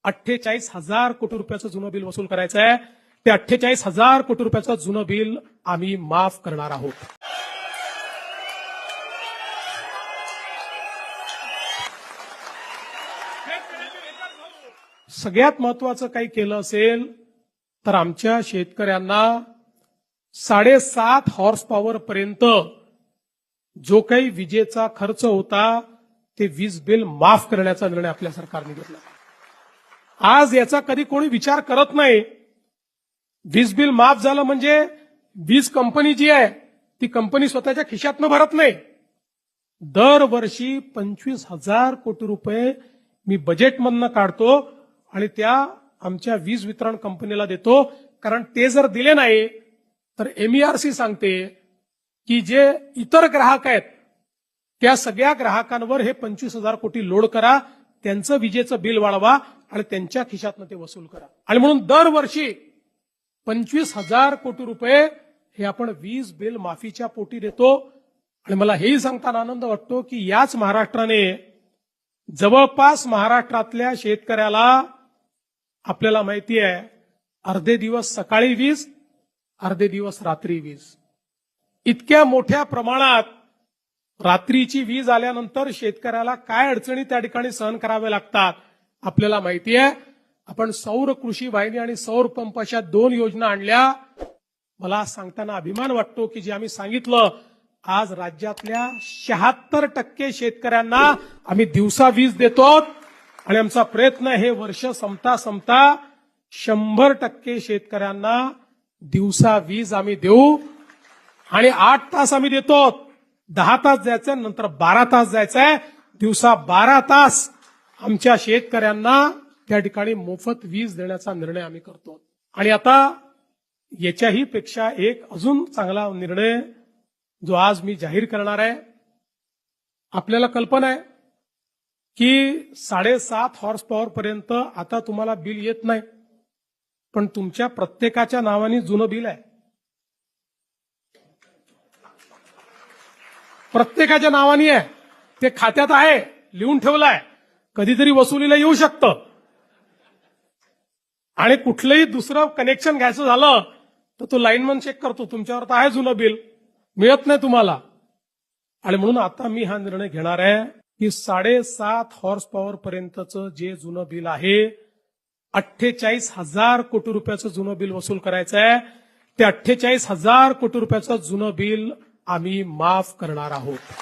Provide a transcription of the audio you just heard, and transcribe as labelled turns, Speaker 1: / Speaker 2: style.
Speaker 1: 48,000 कोटी रुपयाचं जुनं बिल वसूल करायचं आहे. ते 48,000 कोटी रुपयाचं जुनं बिल आम्ही माफ करणार आहोत. सगळ्यात महत्वाचं काही केलं असेल तर आमच्या शेतकऱ्यांना 7.5 हॉर्स पॉवर पर्यंत जो काही विजेचा खर्च होता ते वीज बिल माफ करण्याचा निर्णय आपल्या सरकारने घेतला. आज याचा कधी कोणी विचार करत नाही. वीज बिल माफ झालं म्हणजे वीज कंपनी जी आहे ती कंपनी स्वतःच्या खिशातनं भरत नाही. दरवर्षी 25,000 कोटी रुपये मी बजेटमधनं काढतो आणि त्या आमच्या वीज वितरण कंपनीला देतो. कारण ते जर दिले नाही तर MERC सांगते की जे इतर ग्राहक आहेत त्या सगळ्या ग्राहकांवर हे 25,000 कोटी लोड करा, त्यांचं विजेचं बिल वाढवा आणि त्यांच्या खिशातनं ते वसूल करा. आणि म्हणून दरवर्षी 25,000 कोटी रुपये हे आपण वीज बिल माफीच्या पोटी देतो. आणि मला हेही सांगताना आनंद वाटतो की याच महाराष्ट्राने जवळपास महाराष्ट्रातल्या शेतकऱ्याला आपल्याला माहिती आहे अर्धे दिवस सकाळी वीज, अर्धे दिवस रात्री वीज. इतक्या मोठ्या प्रमाणात रात्रीची वीज आल्यानंतर शेतकऱ्याला काय अडचणी त्या ठिकाणी सहन कराव्या लागतात आपल्याला माहिती आहे. आपण सौर कृषी वाहिनी आणि सौर पंप अशा 2 योजना आणल्या. मला सांगताना अभिमान वाटतो की जे आम्ही सांगितलं आज राज्यातल्या 76% शेतकऱ्यांना आम्ही दिवसा वीज देतो आणि आमचा प्रयत्न हे वर्ष संपता 100% शेतकऱ्यांना दिवसा वीज आम्ही देऊ. आणि 8 तास आम्ही देतो. 10 तास जायचंय, नंतर 12 तास जायचंय. दिवसा 12 तास आमच्या शेतकऱ्यांना त्या ठिकाणी मोफत वीज देण्याचा निर्णय आम्ही करतो. आणि आता याच्याही पेक्षा एक अजून चांगला निर्णय जो आज मी जाहीर करणार आहे. आपल्याला कल्पना आहे की 7.5 हॉर्स पॉवर पर्यंत आता तुम्हाला बिल येत नाही, पण तुमच्या प्रत्येकाच्या नावाने जुनं बिल आहे. प्रत्येकाच्या नावाने आहे, ते खात्यात आहे, लिहून ठेवलं आहे. कधीतरी वसुलीला येऊ शकतं. आणि कुठलंही दुसरं कनेक्शन घ्यायचं झालं तर तो लाईनमन चेक करतो तुमच्यावर तर आहे जुनं बिल, मिळत नाही तुम्हाला. आणि म्हणून आता मी हा निर्णय घेणार आहे की 7.5 हॉर्स पॉवर पर्यंतचं जे जुनं बिल आहे 48,000 कोटी रुपयाचं जुनं बिल वसूल करायचं आहे. ते 48,000 कोटी रुपयाचं जुनं बिल आम्ही माफ करणार आहोत.